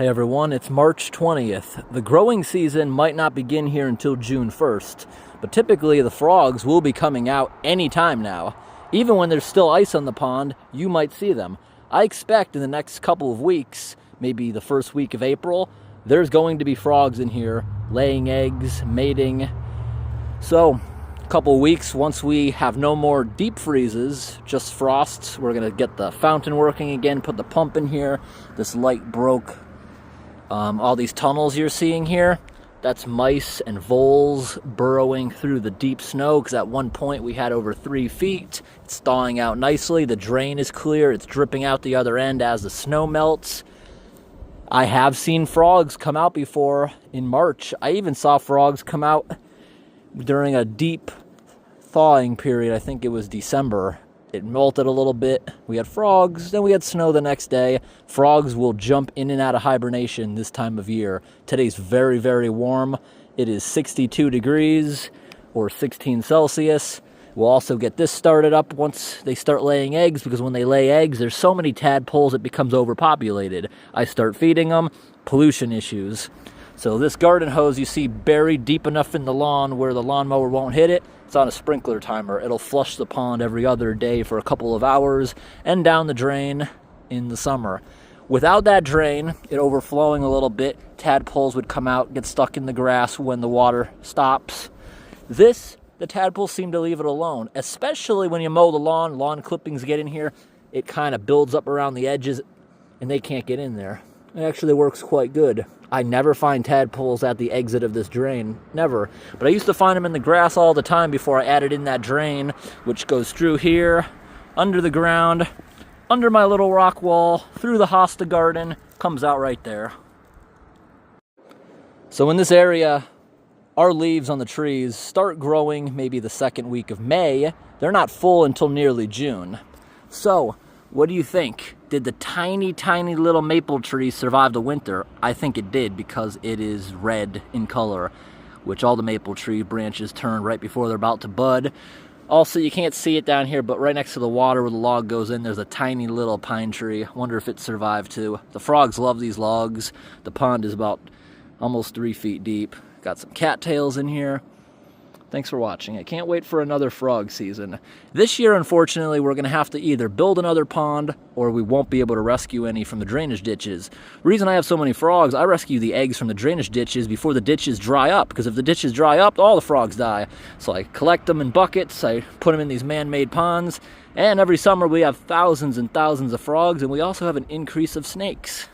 Hey everyone, it's March 20th. The growing season might not begin here until June 1st, but typically the frogs will be coming out anytime now. Even when there's still ice on the pond, you might see them. I expect in the next couple of weeks, maybe the first week of April, there's going to be frogs in here laying eggs, mating. So, a couple of weeks, once we have no more deep freezes, just frosts, we're going to get the fountain working again, put the pump in here. This light broke. All these tunnels you're seeing here, that's mice and voles burrowing through the deep snow, because at one point we had over 3 feet. It's thawing out nicely. The drain is clear. It's dripping out the other end as the snow melts. I have seen frogs come out before in March. I even saw frogs come out during a deep thawing period. I think it was December. It melted a little bit. We had frogs, then we had snow the next day. Frogs will jump in and out of hibernation this time of year. Today's very, very warm. It is 62 degrees or 16 Celsius. We'll also get this started up once they start laying eggs, because when they lay eggs, there's so many tadpoles it becomes overpopulated. I start feeding them, pollution issues. So this garden hose you see buried deep enough in the lawn where the lawnmower won't hit it, it's on a sprinkler timer. It'll flush the pond every other day for a couple of hours and down the drain in the summer. Without that drain, it overflowing a little bit, tadpoles would come out, get stuck in the grass when the water stops. The tadpoles seem to leave it alone, especially when you mow the lawn clippings get in here, it kind of builds up around the edges and they can't get in there. It actually works quite good. I never find tadpoles at the exit of this drain, never. But I used to find them in the grass all the time before I added in that drain, which goes through here, under the ground, under my little rock wall, through the hosta garden, comes out right there. So in this area, our leaves on the trees start growing maybe the second week of May. They're not full until nearly June. So, what do you think? Did the tiny, tiny little maple tree survive the winter? I think it did, because it is red in color, which all the maple tree branches turn right before they're about to bud. Also, you can't see it down here, but right next to the water where the log goes in, there's a tiny little pine tree. I wonder if it survived too. The frogs love these logs. The pond is about almost 3 feet deep. Got some cattails in here. Thanks for watching. I can't wait for another frog season. This year, unfortunately, we're going to have to either build another pond or we won't be able to rescue any from the drainage ditches. The reason I have so many frogs, I rescue the eggs from the drainage ditches before the ditches dry up, because if the ditches dry up, all the frogs die. So I collect them in buckets, I put them in these man-made ponds, and every summer we have thousands and thousands of frogs, and we also have an increase of snakes.